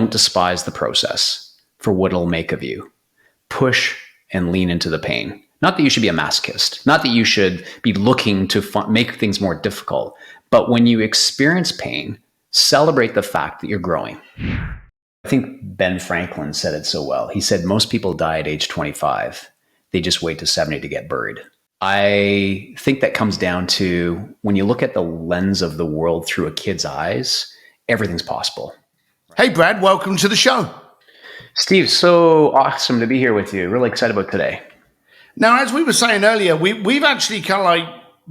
don't despise the process for what it'll make of you. Push and lean into the pain. Not that you should be a masochist, not that you should be looking to make things more difficult, but when you experience pain, celebrate the fact that you're growing. I think Ben Franklin said it so well. He said, most people die at age 25. They just wait to 70 to get buried. I think that comes down to when you look at the lens of the world through a kid's eyes, everything's possible. Hey, Brad, welcome to the show. Steve, so awesome to be here with you. Really excited about today. Now, as we were saying earlier, we've actually kind of like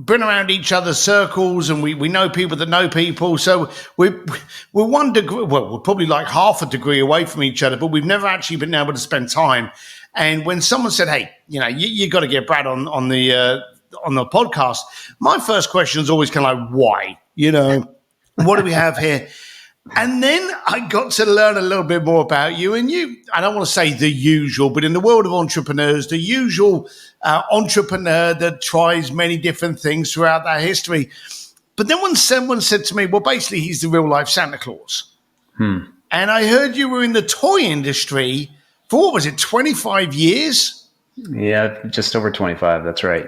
been around each other's circles, and we know people that know people. So we're one degree, well, we're probably like half a degree away from each other, but we've never actually been able to spend time. And when someone said, "Hey, you got to get Brad on the podcast," my first question is always kind of like, "Why? What do we have here?" And then I got to learn a little bit more about you. And I don't want to say the usual, but in the world of entrepreneurs, the usual entrepreneur that tries many different things throughout their history. But then when someone said to me, well, basically, he's the real life Santa Claus. And I heard you were in the toy industry for, what was it, 25 years? Yeah, just over 25. That's right.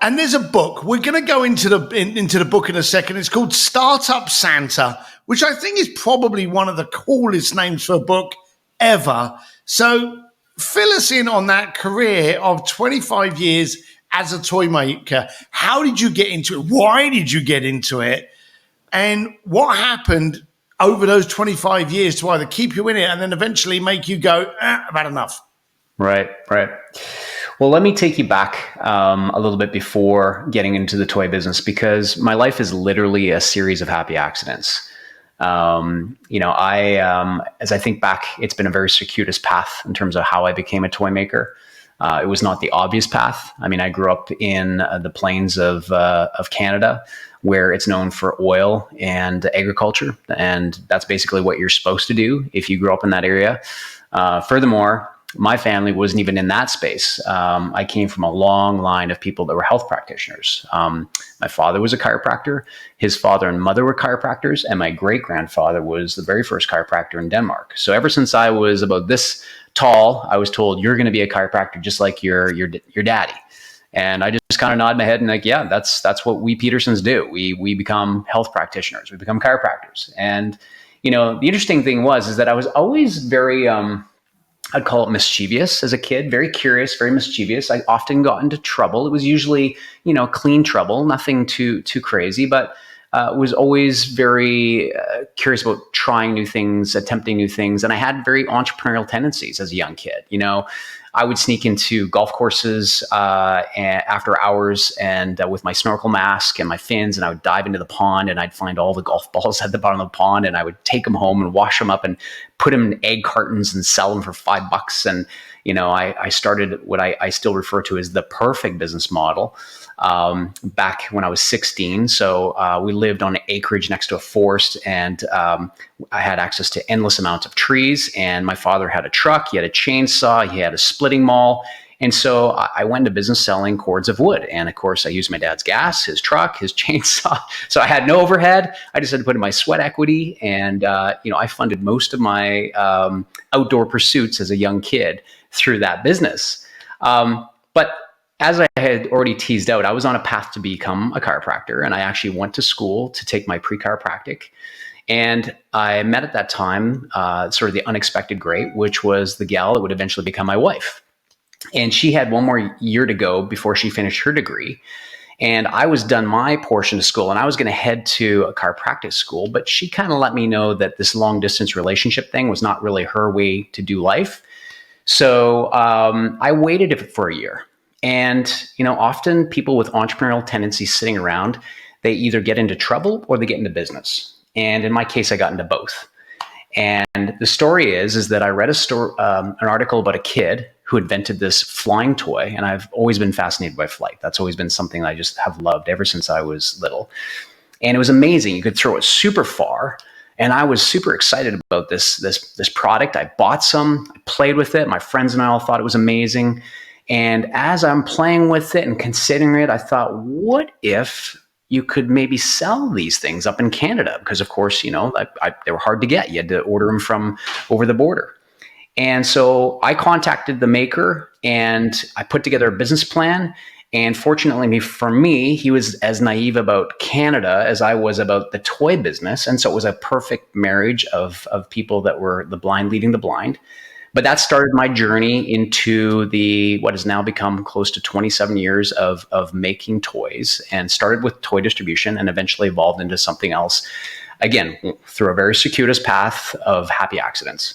And there's a book. We're going to go into the book in a second. It's called Startup Santa, which I think is probably one of the coolest names for a book ever. So fill us in on that career of 25 years as a toy maker. How did you get into it? Why did you get into it? And what happened over those 25 years to either keep you in it and then eventually make you go, I've had enough? Right. Well, let me take you back a little bit before getting into the toy business, because my life is literally a series of happy accidents. As I think back, it's been a very circuitous path in terms of how I became a toy maker. It was not the obvious path. I mean, I grew up in the plains of Canada, where it's known for oil and agriculture, and that's basically what you're supposed to do if you grew up in that area. Furthermore, my family wasn't even in that space. I came from a long line of people that were health practitioners. My father was a chiropractor. His father and mother were chiropractors. And my great-grandfather was the very first chiropractor in Denmark. So ever since I was about this tall, I was told, you're going to be a chiropractor just like your daddy. And I just kind of nod my head and like, yeah, that's what we Pedersens do. We become health practitioners. We become chiropractors. And, the interesting thing is that I was always very... I'd call it mischievous as a kid, very curious, very mischievous. I often got into trouble. It was usually, clean trouble, nothing too crazy, but was always very curious about trying new things, attempting new things. And I had very entrepreneurial tendencies as a young kid. I would sneak into golf courses after hours and with my snorkel mask and my fins, and I would dive into the pond and I'd find all the golf balls at the bottom of the pond, and I would take them home and wash them up and put them in egg cartons and sell them for $5. And, I started what I still refer to as the perfect business model back when I was 16. So we lived on an acreage next to a forest, and I had access to endless amounts of trees. And my father had a truck, he had a chainsaw, he had a splitting maul. And so I went into business selling cords of wood. And of course, I used my dad's gas, his truck, his chainsaw. So I had no overhead. I just had to put in my sweat equity. And, I funded most of my outdoor pursuits as a young kid through that business. But as I had already teased out, I was on a path to become a chiropractor. And I actually went to school to take my pre-chiropractic. And I met at that time sort of the unexpected great, which was the gal that would eventually become my wife. And she had one more year to go before she finished her degree. And I was done my portion of school, and I was going to head to a chiropractic school, but she kind of let me know that this long distance relationship thing was not really her way to do life. So I waited for a year. And, often people with entrepreneurial tendencies sitting around, they either get into trouble or they get into business. And in my case, I got into both. And the story is that I read an article about a kid who invented this flying toy. And I've always been fascinated by flight. That's always been something I just have loved ever since I was little. And it was amazing. You could throw it super far. And I was super excited about this product. I bought some, I played with it. My friends and I all thought it was amazing. And as I'm playing with it and considering it, I thought, what if you could maybe sell these things up in Canada because, of course, they were hard to get. You had to order them from over the border. And so I contacted the maker and I put together a business plan. And fortunately for me, he was as naive about Canada as I was about the toy business. And so it was a perfect marriage of people that were the blind leading the blind. But that started my journey into what has now become close to 27 years of making toys, and started with toy distribution and eventually evolved into something else, again, through a very circuitous path of happy accidents.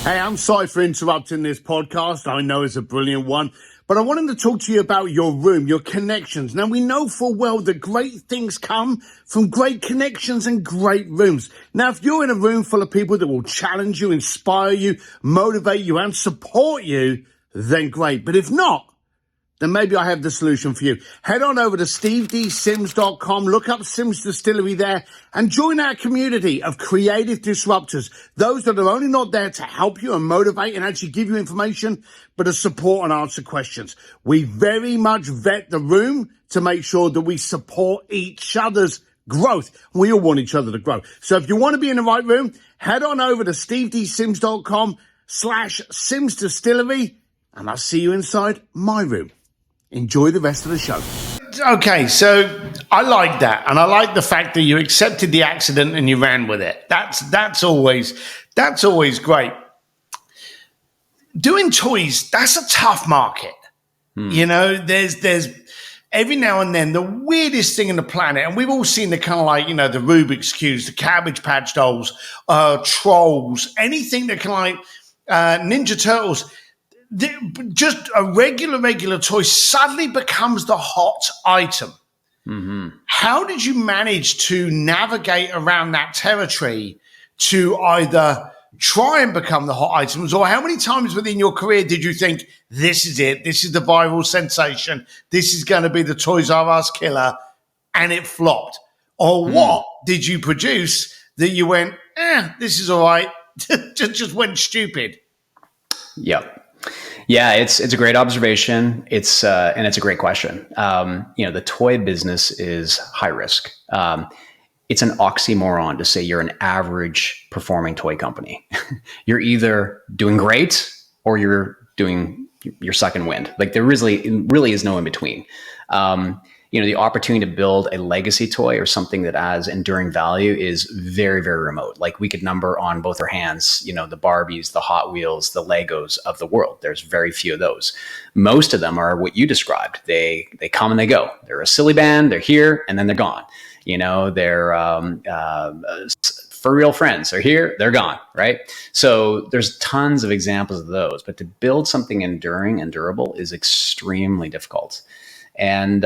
Hey, I'm sorry for interrupting this podcast. I know it's a brilliant one, but I wanted to talk to you about your room, your connections. Now, we know full well that great things come from great connections and great rooms. Now, if you're in a room full of people that will challenge you, inspire you, motivate you, and support you, then great. But if not, then maybe I have the solution for you. Head on over to stevedsims.com, look up Sims Distillery there, and join our community of creative disruptors, those that are only not there to help you and motivate and actually give you information, but to support and answer questions. We very much vet the room to make sure that we support each other's growth. We all want each other to grow. So if you want to be in the right room, head on over to stevedsims.com/Sims Distillery, and I'll see you inside my room. Enjoy the rest of the show. Okay, so I like that, and I like the fact that you accepted the accident and you ran with it. That's always great. Doing toys, that's a tough market. There's every now and then the weirdest thing in the planet, and we've all seen the kind of the Rubik's Cubes, the Cabbage Patch Dolls, Trolls, anything that kind of Ninja Turtles. Just a regular toy suddenly becomes the hot item. Mm-hmm. How did you manage to navigate around that territory to either try and become the hot items, or how many times within your career did you think, this is it, this is the viral sensation, this is going to be the Toys R Us killer, and it flopped? Or what did you produce that you went, this is all right, just went stupid? Yep. Yeah, it's a great observation. It's and it's a great question. The toy business is high risk. It's an oxymoron to say you're an average performing toy company. You're either doing great or you're sucking wind. Like there really is no in between. The opportunity to build a legacy toy or something that has enduring value is very, very remote. Like we could number on both our hands, the Barbies, the Hot Wheels, the Legos of the world. There's very few of those. Most of them are what you described. They come and they go. They're a silly band. They're here and then they're gone. They're for real friends. They're here, they're gone, right? So there's tons of examples of those. But to build something enduring and durable is extremely difficult. And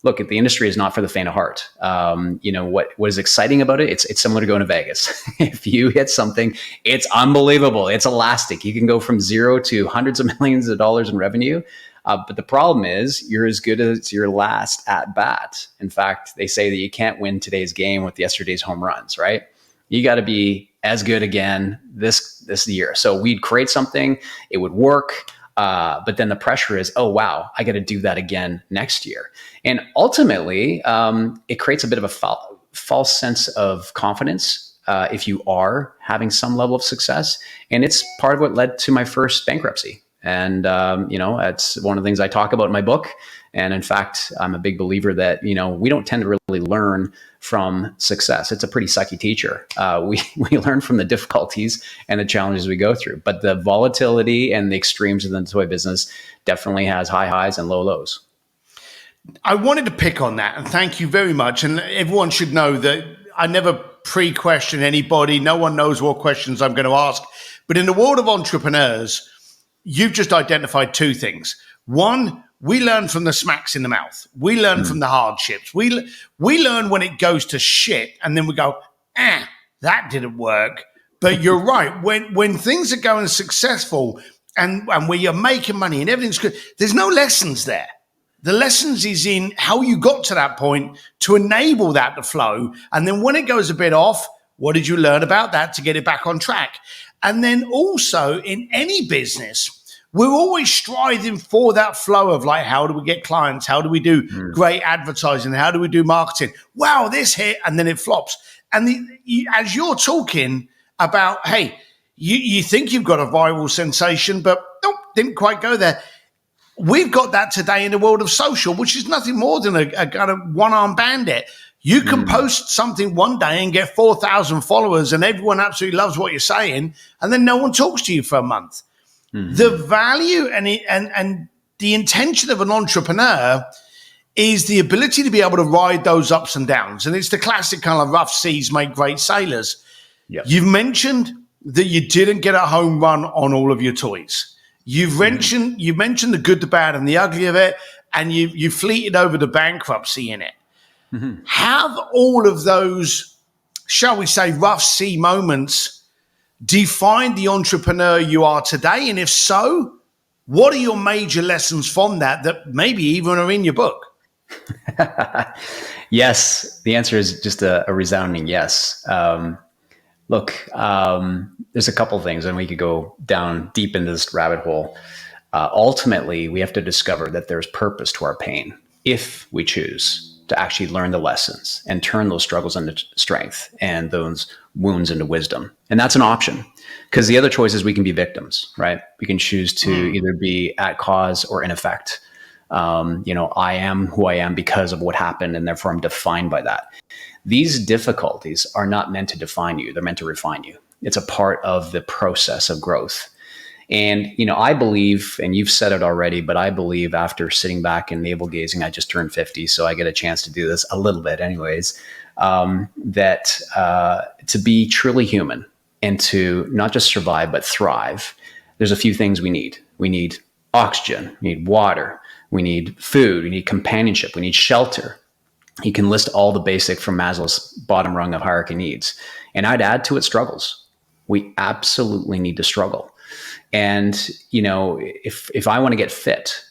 look, the industry is not for the faint of heart. What is exciting about it? It's similar to going to Vegas. If you hit something, it's unbelievable. It's elastic. You can go from zero to hundreds of millions of dollars in revenue. But the problem is you're as good as your last at bat. In fact, they say that you can't win today's game with yesterday's home runs, right? You got to be as good again this year. So we'd create something, it would work. But then the pressure is, oh, wow, I got to do that again next year. And ultimately, it creates a bit of a false sense of confidence if you are having some level of success. And it's part of what led to my first bankruptcy. And, that's one of the things I talk about in my book. And in fact, I'm a big believer that, we don't tend to really learn from success. It's a pretty sucky teacher. We learn from the difficulties and the challenges we go through. But the volatility and the extremes of the toy business definitely has high highs and low lows. I wanted to pick on that, and thank you very much. And everyone should know that I never pre-question anybody. No one knows what questions I'm going to ask. But in the world of entrepreneurs, you've just identified two things. One, we learn from the smacks in the mouth. We learn from the hardships. We learn when it goes to shit, and then we go, that didn't work. But you're right. When things are going successful and where you're making money and everything's good, there's no lessons there. The lessons is in how you got to that point to enable that to flow. And then when it goes a bit off, what did you learn about that to get it back on track? And then also in any business, we're always striving for that flow of like, how do we get clients? How do we do great advertising? How do we do marketing? Wow, this hit, and then it flops. And as you're talking about, hey, you think you've got a viral sensation, but nope, didn't quite go there. We've got that today in the world of social, which is nothing more than a kind of one-armed bandit. You can post something one day and get 4,000 followers and everyone absolutely loves what you're saying, and then no one talks to you for a month. The value and the intention of an entrepreneur is the ability to be able to ride those ups and downs. And it's the classic kind of rough seas make great sailors. Yep. You've mentioned that you didn't get a home run on all of your toys. You've mentioned the good, the bad, and the ugly of it, and you fleeted over the bankruptcy in it. Have all of those, shall we say, rough sea moments defined the entrepreneur you are today? And if so, what are your major lessons from that maybe even are in your book? Yes, the answer is just a resounding yes. Look, there's a couple things, and we could go down deep into this rabbit hole. Ultimately, we have to discover that there's purpose to our pain if we choose to actually learn the lessons and turn those struggles into strength and those wounds into wisdom. And that's an option, because the other choice is we can be victims, right? We can choose to either be at cause or in effect. I am who I am because of what happened, and therefore I'm defined by that. These difficulties are not meant to define you. They're meant to refine you. It's a part of the process of growth. And, I believe, and you've said it already, but I believe after sitting back and navel gazing, I just turned 50, so I get a chance to do this a little bit anyways, that to be truly human and to not just survive, but thrive, there's a few things we need. We need oxygen, we need water, we need food, we need companionship, we need shelter. You can list all the basic from Maslow's bottom rung of hierarchy needs. And I'd add to it struggles. We absolutely need to struggle. And, if I want to get fit,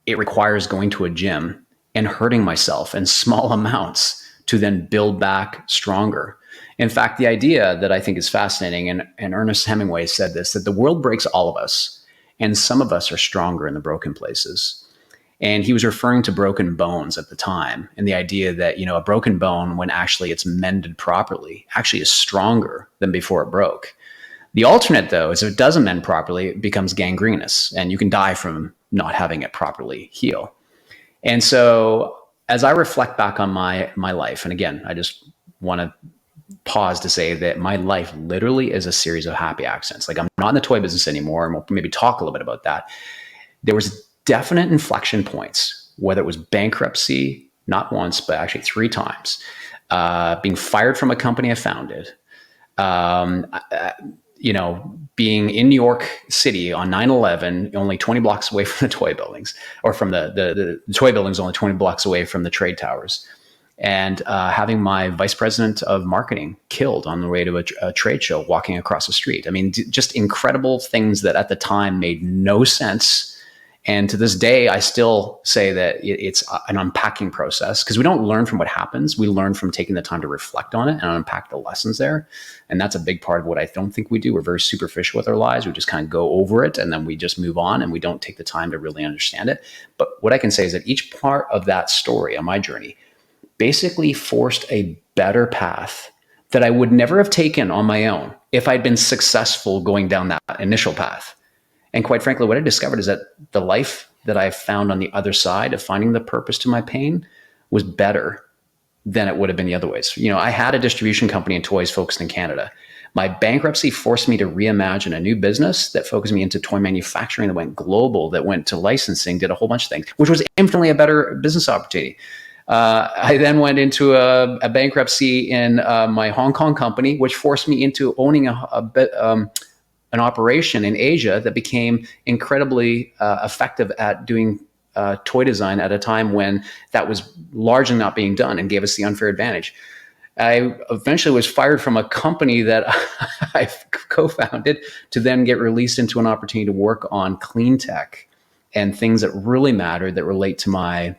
it requires going to a gym and hurting myself in small amounts to then build back stronger. In fact, the idea that I think is fascinating, and Ernest Hemingway said this, that the world breaks all of us, and some of us are stronger in the broken places. And he was referring to broken bones at the time, and the idea that, a broken bone, when actually it's mended properly, actually is stronger than before it broke. The alternate, though, is if it doesn't mend properly, it becomes gangrenous, and you can die from not having it properly heal. And so as I reflect back on my life, and again, I just want to pause to say that my life literally is a series of happy accidents. Like, I'm not in the toy business anymore, and we'll maybe talk a little bit about that. There was definite inflection points, whether it was bankruptcy, not once, but actually 3 times, being fired from a company I founded, being in New York City on 9/11, only 20 blocks away from the toy buildings, or from the toy buildings only 20 blocks away from the trade towers, and having my vice president of marketing killed on the way to a trade show walking across the street. I mean, just incredible things that at the time made no sense. And to this day, I still say that it's an unpacking process, because we don't learn from what happens. We learn from taking the time to reflect on it and unpack the lessons there. And that's a big part of what I don't think we do. We're very superficial with our lives. We just kind of go over it and then we just move on, and we don't take the time to really understand it. But what I can say is that each part of that story on my journey basically forced a better path that I would never have taken on my own if I'd been successful going down that initial path. And quite frankly, what I discovered is that the life that I found on the other side of finding the purpose to my pain was better than it would have been the other ways. I had a distribution company in toys focused in Canada. My bankruptcy forced me to reimagine a new business that focused me into toy manufacturing, that went global, that went to licensing, did a whole bunch of things, which was infinitely a better business opportunity. I then went into a bankruptcy in my Hong Kong company, which forced me into owning an operation in Asia that became incredibly effective at doing toy design at a time when that was largely not being done, and gave us the unfair advantage. I eventually was fired from a company that I co-founded to then get released into an opportunity to work on clean tech and things that really matter, that relate to my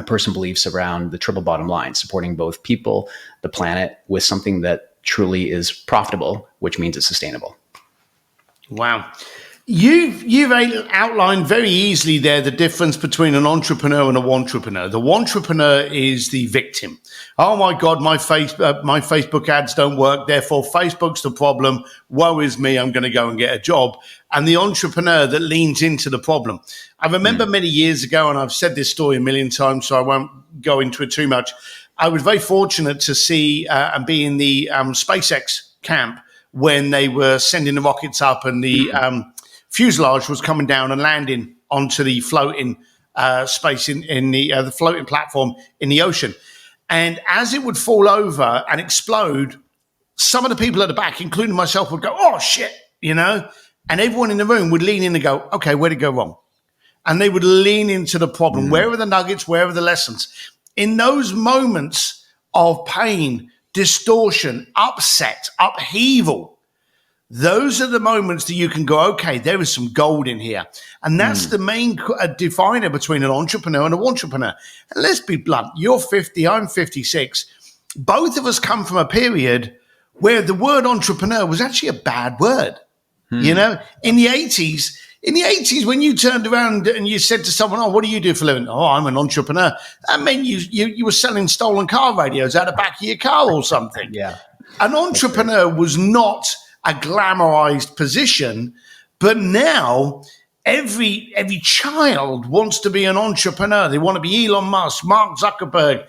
personal beliefs around the triple bottom line, supporting both people, the planet, with something that truly is profitable, which means it's sustainable. Wow. You've outlined very easily there the difference between an entrepreneur and a wantrepreneur. The wantrepreneur is the victim. Oh my God, my Facebook ads don't work. Therefore, Facebook's the problem. Woe is me. I'm going to go and get a job. And the entrepreneur that leans into the problem. I remember many years ago, and I've said this story a million times, so I won't go into it too much. I was very fortunate to see and be in the SpaceX camp when they were sending the rockets up and the fuselage was coming down and landing onto the floating space in the floating platform in the ocean. And as it would fall over and explode, some of the people at the back, including myself, would go, "Oh shit," and everyone in the room would lean in and go, "Okay, where'd it go wrong?" And they would lean into the problem. Where are the nuggets? Where are the lessons? In those moments of pain, distortion, upset, upheaval, those are the moments that you can go, okay, there is some gold in here. And that's the main definer between an entrepreneur and a wantrepreneur. And let's be blunt. You're 50, I'm 56. Both of us come from a period where the word entrepreneur was actually a bad word. In the 80s, when you turned around and you said to someone, "Oh, what do you do for a living?" "Oh, I'm an entrepreneur." That meant you were selling stolen car radios out the back of your car or something. Yeah. An entrepreneur was not a glamorized position, but now every child wants to be an entrepreneur. They want to be Elon Musk, Mark Zuckerberg,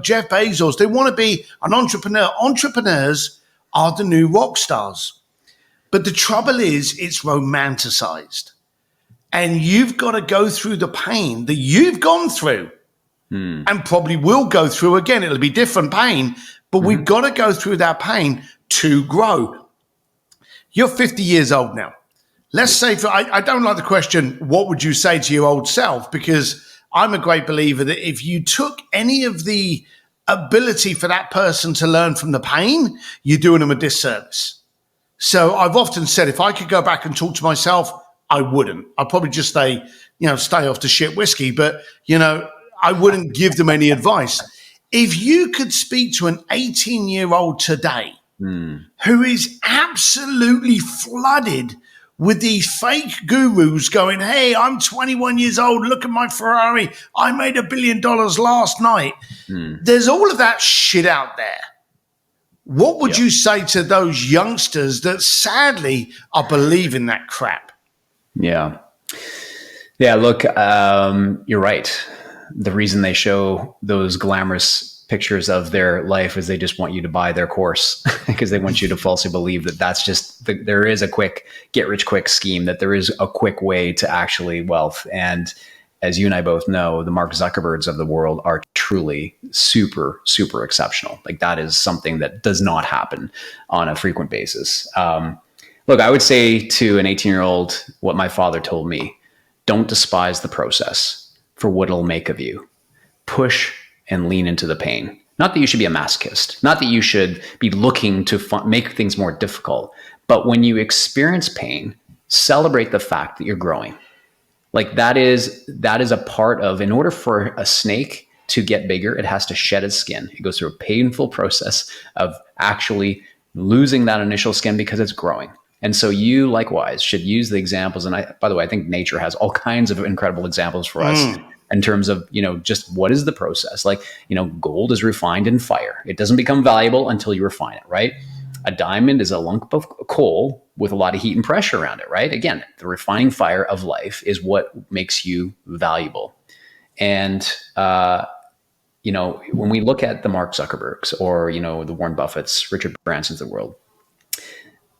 Jeff Bezos. They want to be an entrepreneur. Entrepreneurs are the new rock stars. But the trouble is, it's romanticized. And you've got to go through the pain that you've gone through and probably will go through again. It'll be different pain, but we've got to go through that pain to grow. You're 50 years old now. Let's say, I don't like the question, what would you say to your old self? Because I'm a great believer that if you took any of the ability for that person to learn from the pain, you're doing them a disservice. So I've often said, if I could go back and talk to myself, I wouldn't. I'd probably just stay off the shit whiskey, but, I wouldn't give them any advice. If you could speak to an 18-year-old today who is absolutely flooded with these fake gurus going, "Hey, I'm 21 years old. Look at my Ferrari. I made $1 billion last night." There's all of that shit out there. What would you say to those youngsters that sadly are believing that crap? Yeah. Look, you're right. The reason they show those glamorous pictures of their life is they just want you to buy their course because they want you to falsely believe that that's just there is a quick get rich quick scheme, that there is a quick way to actually wealth. And as you and I both know, the Mark Zuckerbergs of the world are truly super, super exceptional. Like, that is something that does not happen on a frequent basis. Look, I would say to an 18-year-old what my father told me: don't despise the process for what it'll make of you. Push and lean into the pain. Not that you should be a masochist, not that you should be looking to make things more difficult, but when you experience pain, celebrate the fact that you're growing. Like, that is a part of, in order for a snake to get bigger, it has to shed its skin. It goes through a painful process of actually losing that initial skin because it's growing. And so you likewise should use the examples. And by the way, I think nature has all kinds of incredible examples for us in terms of, just what is the process? Like, gold is refined in fire. It doesn't become valuable until you refine it, right? A diamond is a lump of coal with a lot of heat and pressure around it, right? Again, the refining fire of life is what makes you valuable. And, when we look at the Mark Zuckerbergs or, the Warren Buffetts, Richard Bransons of the world,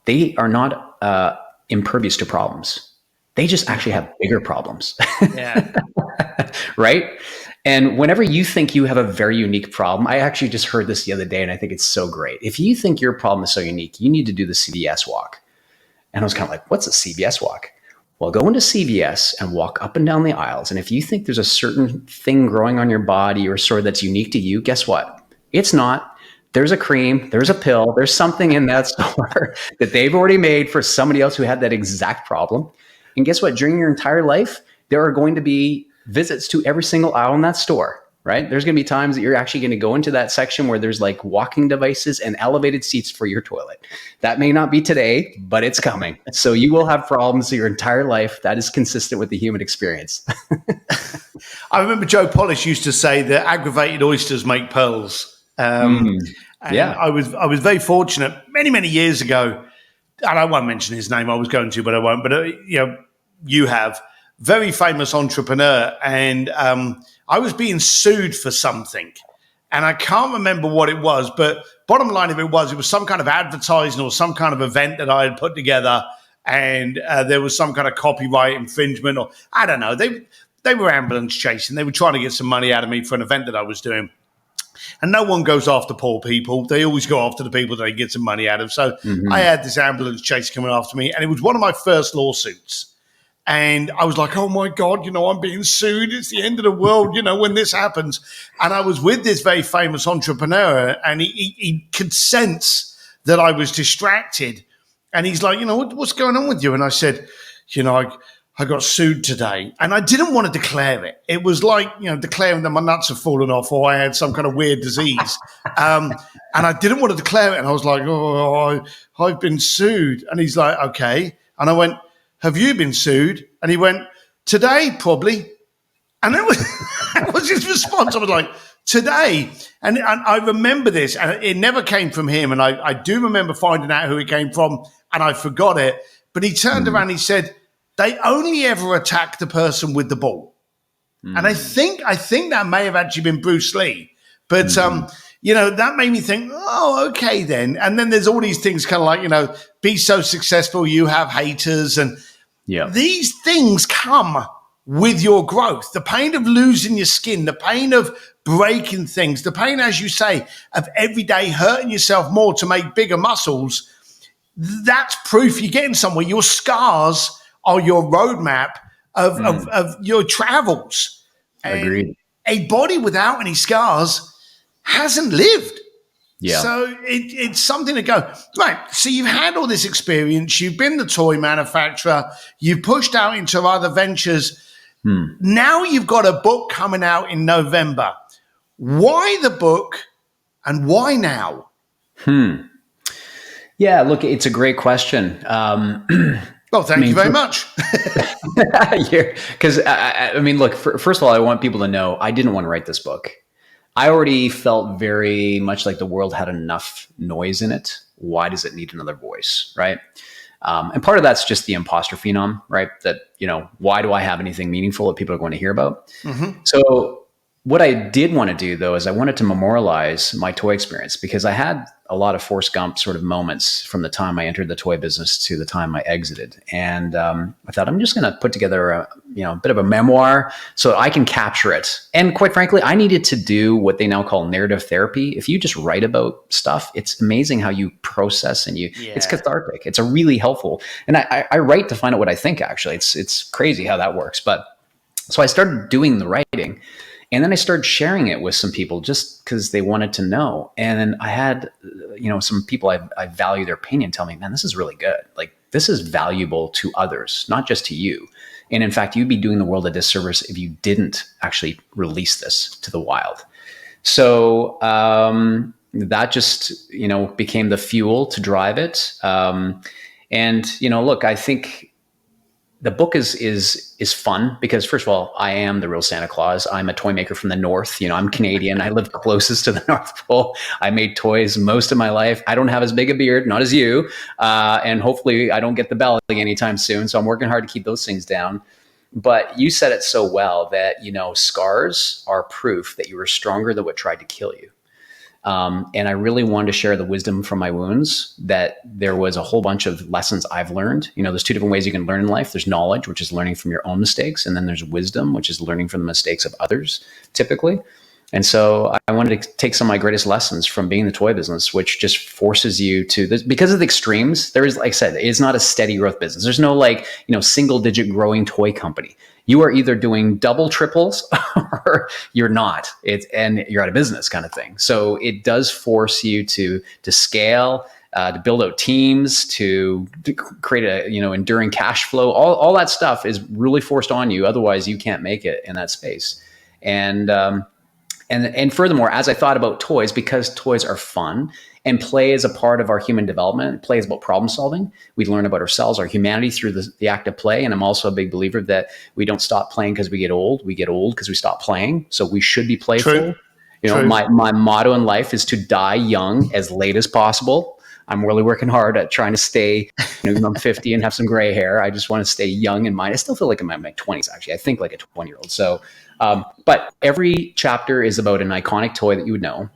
they are not impervious to problems. They just actually have bigger problems. Yeah. Right? And whenever you think you have a very unique problem, I actually just heard this the other day, and I think it's so great. If you think your problem is so unique, you need to do the CVS walk. And I was kind of like, what's a CVS walk? Well, go into CVS and walk up and down the aisles. And if you think there's a certain thing growing on your body or sort of that's unique to you, guess what? It's not. There's a cream, there's a pill, there's something in that store that they've already made for somebody else who had that exact problem. And guess what? During your entire life, there are going to be visits to every single aisle in that store, right? There's going to be times that you're actually going to go into that section where there's like walking devices and elevated seats for your toilet. That may not be today, but it's coming. So you will have problems your entire life. That is consistent with the human experience. I remember Joe Polish used to say that aggravated oysters make pearls. And Yeah. I was very fortunate many years ago, and I won't mention his name. I was going to, but I won't. But you have very famous entrepreneur, and I was being sued for something, and I can't remember what it was. But bottom line of it was some kind of advertising or some kind of event that I had put together, and there was some kind of copyright infringement, or I don't know. They were ambulance chasing. They were trying to get some money out of me for an event that I was doing. And no one goes after poor people. They always go after the people that they get some money out of. So I had this ambulance chase coming after me, and it was one of my first lawsuits. And I was like, oh, my God, I'm being sued. It's the end of the world, when this happens. And I was with this very famous entrepreneur, and he could sense that I was distracted. And he's like, what's going on with you? And I said, I got sued today, and I didn't want to declare it. It was like, declaring that my nuts have fallen off or I had some kind of weird disease. And I didn't want to declare it. And I was like, I've been sued. And he's like, okay. And I went, have you been sued? And he went, today, probably. And that was his response. I was like, today. And I remember this, and it never came from him. And I do remember finding out who it came from, and I forgot it. But he turned around and he said, they only ever attack the person with the ball. And I think that may have actually been Bruce Lee. But, that made me think, oh, okay then. And then there's all these things kind of like, be so successful, you have haters. And these things come with your growth. The pain of losing your skin, the pain of breaking things, the pain, as you say, of every day hurting yourself more to make bigger muscles. That's proof you're getting somewhere. Your scars are your roadmap of your travels. Agreed. A body without any scars hasn't lived. Yeah. So it's something to go, right, so you've had all this experience, you've been the toy manufacturer, you've pushed out into other ventures. Now you've got a book coming out in November. Why the book and why now? Yeah, look, it's a great question. Well, thank you very much. Because, look, first of all, I want people to know I didn't want to write this book. I already felt very much like the world had enough noise in it. Why does it need another voice, right? And part of that's just the imposter phenom, right? That, why do I have anything meaningful that people are going to hear about? So what I did want to do, though, is I wanted to memorialize my toy experience, because I had a lot of Forrest Gump sort of moments from the time I entered the toy business to the time I exited. And I thought, I'm just going to put together a bit of a memoir so I can capture it. And quite frankly, I needed to do what they now call narrative therapy. If you just write about stuff, it's amazing how you process and it's cathartic. It's a really helpful. And I write to find out what I think, actually. It's crazy how that works. But so I started doing the writing. And then I started sharing it with some people just because they wanted to know. And then I had, some people I value their opinion tell me, man, this is really good. Like, this is valuable to others, not just to you. And in fact, you'd be doing the world a disservice if you didn't actually release this to the wild. So that just, became the fuel to drive it. Look, I think the book is fun because, first of all, I am the real Santa Claus. I'm a toy maker from the North. I'm Canadian. I live closest to the North Pole. I made toys most of my life. I don't have as big a beard, not as you. And hopefully I don't get the belly anytime soon. So I'm working hard to keep those things down. But you said it so well that, scars are proof that you were stronger than what tried to kill you. And I really wanted to share the wisdom from my wounds, that there was a whole bunch of lessons I've learned. There's two different ways you can learn in life. There's knowledge, which is learning from your own mistakes. And then there's wisdom, which is learning from the mistakes of others, typically. And so I wanted to take some of my greatest lessons from being in the toy business, which just forces you to this, because of the extremes. There is, like I said, it's not a steady growth business. There's no single digit growing toy company. You are either doing double triples or you're not. And you're out of business, kind of thing. So it does force you to scale, to build out teams, to create a enduring cash flow. All that stuff is really forced on you. Otherwise, you can't make it in that space. And And furthermore, as I thought about toys, because toys are fun and play is a part of our human development, play is about problem solving. We learn about ourselves, our humanity through the act of play. And I'm also a big believer that we don't stop playing because we get old. We get old because we stop playing. So we should be playful. True. You know, my motto in life is to die young as late as possible. I'm really working hard at trying to stay, I'm 50 and have some gray hair. I just want to stay young in mind. I still feel like I'm in my 20s, actually. I think like a 20-year-old. So, but every chapter is about an iconic toy that you would know.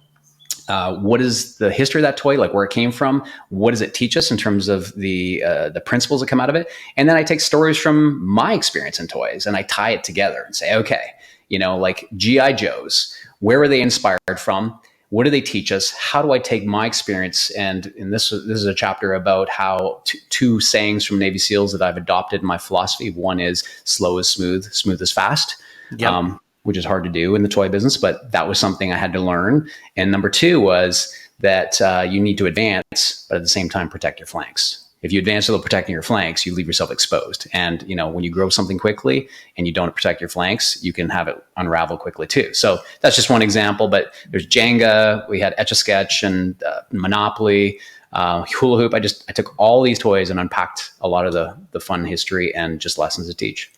What is the history of that toy, like where it came from? What does it teach us in terms of the principles that come out of it? And then I take stories from my experience in toys and I tie it together and say, okay, like G.I. Joes, where were they inspired from? What do they teach us? How do I take my experience? And this is a chapter about how two sayings from Navy SEALs that I've adopted in my philosophy. One is slow is smooth, smooth is fast. Yep. Which is hard to do in the toy business, but that was something I had to learn. And number two was that you need to advance, but at the same time, protect your flanks. If you advance without protecting your flanks, you leave yourself exposed. And, when you grow something quickly and you don't protect your flanks, you can have it unravel quickly too. So that's just one example, but there's Jenga, we had Etch-a-Sketch and Monopoly, Hula Hoop. I took all these toys and unpacked a lot of the fun history and just lessons to teach.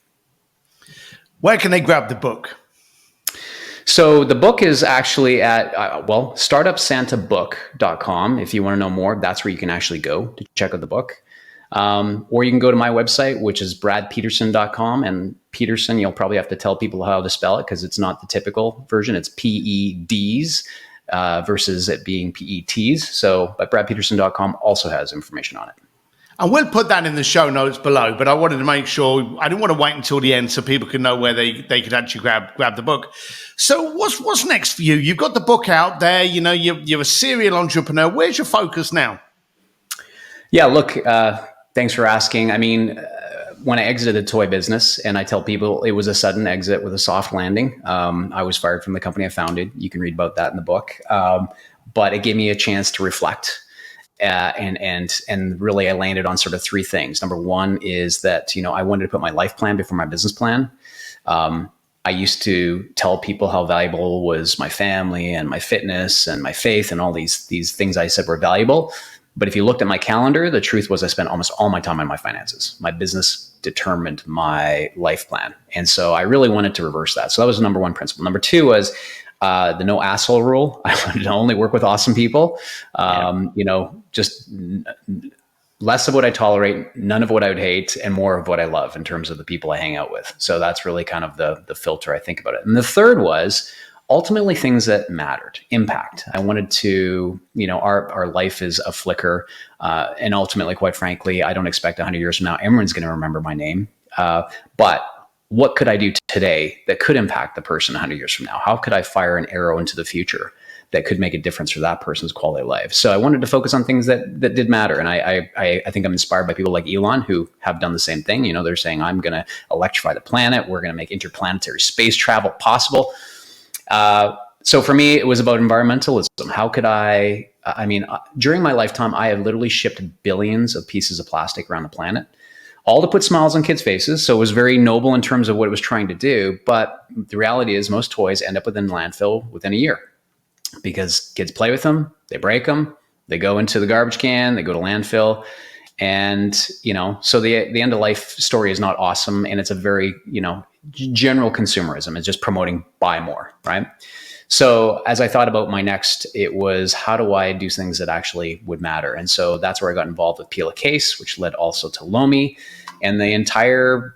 Where can they grab the book? So the book is actually at, startupsantabook.com. If you want to know more, that's where you can actually go to check out the book. Or you can go to my website, which is bradpedersen.com. And Pedersen, you'll probably have to tell people how to spell it because it's not the typical version. It's PEDs versus it being PETs. So, but bradpedersen.com also has information on it. And we'll put that in the show notes below, but I wanted to make sure, I didn't want to wait until the end so people could know where they could actually grab the book. So what's next for you? You've got the book out there, you're a serial entrepreneur. Where's your focus now? Yeah, look, thanks for asking. I mean, when I exited the toy business, and I tell people it was a sudden exit with a soft landing. I was fired from the company I founded. You can read about that in the book. But it gave me a chance to reflect. And really I landed on sort of three things. Number one is that, I wanted to put my life plan before my business plan. I used to tell people how valuable was my family and my fitness and my faith and all these things I said were valuable. But if you looked at my calendar, the truth was I spent almost all my time on my finances. My business determined my life plan. And so I really wanted to reverse that. So that was the number one principle. Number two was the no asshole rule. I wanted to only work with awesome people. Just less of what I tolerate, none of what I would hate, and more of what I love in terms of the people I hang out with. So that's really kind of the filter I think about it. And the third was ultimately things that mattered, impact. I wanted to, our life is a flicker. And ultimately, quite frankly, I don't expect 100 years from now, everyone's going to remember my name. But what could I do today that could impact the person 100 years from now? How could I fire an arrow into the future that could make a difference for that person's quality of life? So I wanted to focus on things that did matter. And I think I'm inspired by people like Elon who have done the same thing. They're saying, I'm going to electrify the planet. We're going to make interplanetary space travel possible. So for me, it was about environmentalism. How could during my lifetime, I have literally shipped billions of pieces of plastic around the planet, all to put smiles on kids' faces. So it was very noble in terms of what it was trying to do. But the reality is most toys end up within landfill within a year because kids play with them, they break them, they go into the garbage can, they go to landfill. And, so the end of life story is not awesome. And it's a very, general consumerism. It's just promoting buy more, right? So as I thought about my next, it was how do I do things that actually would matter? And so that's where I got involved with Peel a Case, which led also to Lomi. And the entire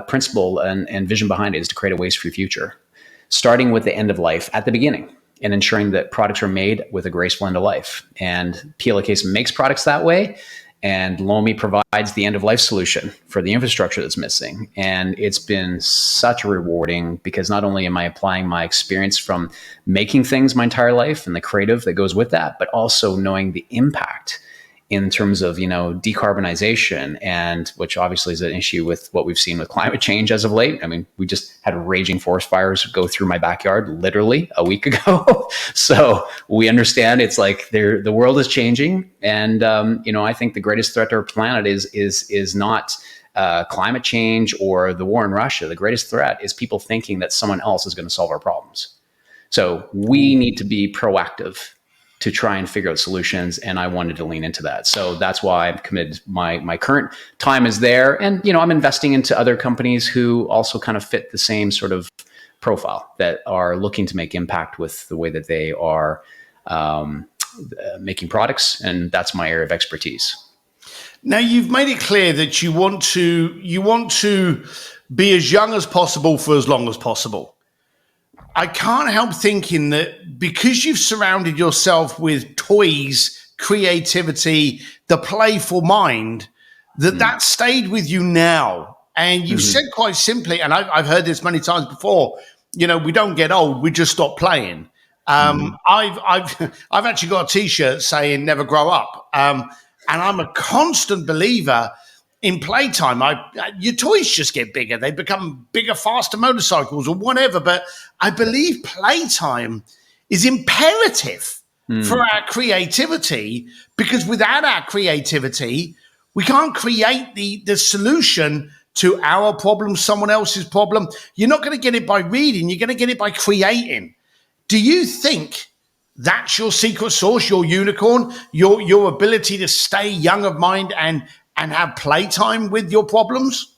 principle and vision behind it is to create a waste-free future, starting with the end of life at the beginning and ensuring that products are made with a graceful end of life. And Peel a Case makes products that way. And Lomi provides the end-of-life solution for the infrastructure that's missing. And it's been such rewarding because not only am I applying my experience from making things my entire life and the creative that goes with that, but also knowing the impact in terms of, decarbonization, and which obviously is an issue with what we've seen with climate change as of late. I mean, we just had raging forest fires go through my backyard literally a week ago. So we understand it's like the world is changing. And, I think the greatest threat to our planet is not climate change or the war in Russia. The greatest threat is people thinking that someone else is going to solve our problems. So we need to be proactive to try and figure out solutions. And I wanted to lean into that. So that's why I'm committed. My current time is there. And, I'm investing into other companies who also kind of fit the same sort of profile, that are looking to make impact with the way that they are making products. And that's my area of expertise. Now, you've made it clear that you want to be as young as possible for as long as possible. I can't help thinking that because you've surrounded yourself with toys, creativity, the playful mind, that stayed with you now. And you've said quite simply, and I've heard this many times before, we don't get old, we just stop playing. I've actually got a T-shirt saying "Never grow up," and I'm a constant believer in playtime. Your toys just get bigger; they become bigger, faster motorcycles or whatever. But I believe playtime is imperative for our creativity, because without our creativity, we can't create the solution to our problem, someone else's problem. You're not going to get it by reading; you're going to get it by creating. Do you think that's your secret sauce, your unicorn, your ability to stay young of mind and have playtime with your problems?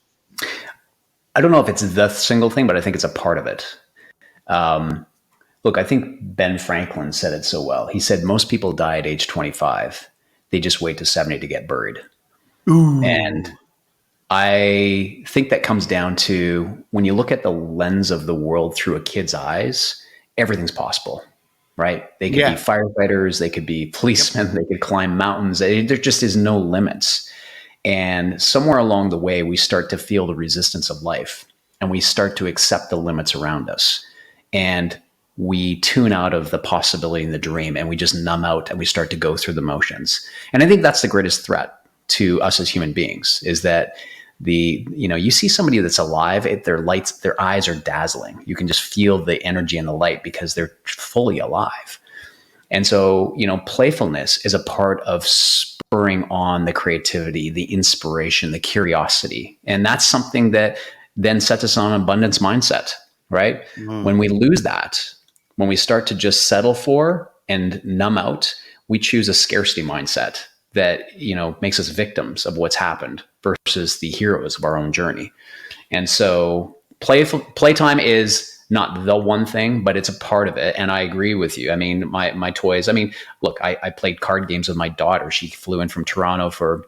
I don't know if it's the single thing, but I think it's a part of it. Look, I think Ben Franklin said it so well. He said, most people die at age 25. They just wait to 70 to get buried. Ooh. And I think that comes down to when you look at the lens of the world through a kid's eyes, everything's possible, right? They could be firefighters, they could be policemen, they could climb mountains. There just is no limits. And somewhere along the way, we start to feel the resistance of life, and we start to accept the limits around us. And we tune out of the possibility and the dream, and we just numb out, and we start to go through the motions. And I think that's the greatest threat to us as human beings, is that you see somebody that's alive, their eyes are dazzling. You can just feel the energy and the light because they're fully alive. And so, playfulness is a part of spurring on the creativity, the inspiration, the curiosity. And that's something that then sets us on an abundance mindset, right? When we lose that, when we start to just settle for and numb out, we choose a scarcity mindset that, makes us victims of what's happened versus the heroes of our own journey. And so playtime is not the one thing, but it's a part of it. And I agree with you. I mean, my toys, look, I played card games with my daughter. She flew in from Toronto for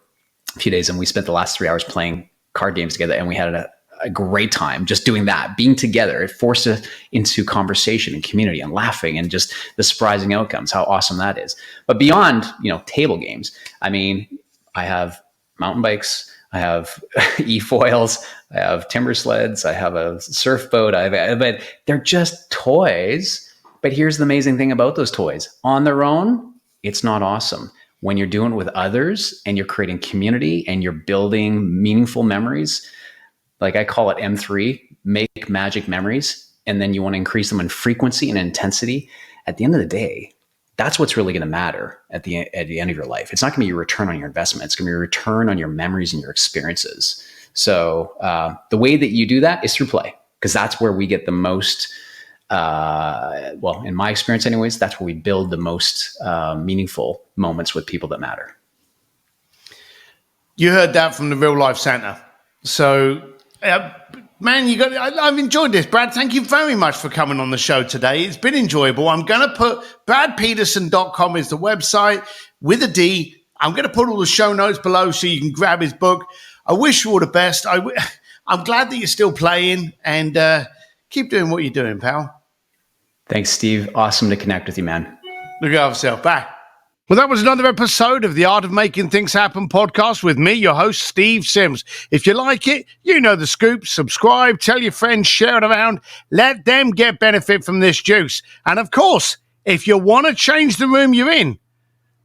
a few days, and we spent the last 3 hours playing card games together, and we had a great time just doing that, being together. It forced us into conversation and community and laughing and just the surprising outcomes, how awesome that is. But beyond, table games, I have mountain bikes, I have e-foils, I have timber sleds, I have a surf boat, but they're just toys. But here's the amazing thing about those toys. On their own, it's not awesome. When you're doing it with others and you're creating community and you're building meaningful memories, like I call it M3, make magic memories, and then you want to increase them in frequency and intensity. At the end of the day, that's what's really going to matter at the end of your life. It's not going to be your return on your investment. It's going to be your return on your memories and your experiences. So the way that you do that is through play, because that's where we get the most, in my experience anyways, that's where we build the most meaningful moments with people that matter. You heard that from the real life Santa. So, man, I've enjoyed this, Brad. Thank you very much for coming on the show today. It's been enjoyable. I'm going to put bradpedersen.com is the website with a D. I'm going to put all the show notes below so you can grab his book. I wish you all the best. I'm glad that you're still playing, and keep doing what you're doing, pal. Thanks, Steve. Awesome to connect with you, man. Look after yourself. Bye. Well, that was another episode of the Art of Making Things Happen podcast with me, your host, Steve Sims. If you like it, you know the scoop. Subscribe, tell your friends, share it around. Let them get benefit from this juice. And of course, if you want to change the room you're in,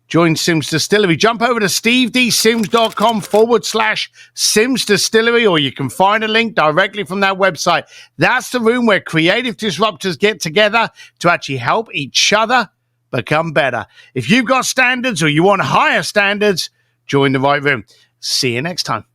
join Sims Distillery. Jump over to stevedsims.com/Sims Distillery, or you can find a link directly from that website. That's the room where creative disruptors get together to actually help each other become better. If you've got standards or you want higher standards, join the right room. See you next time.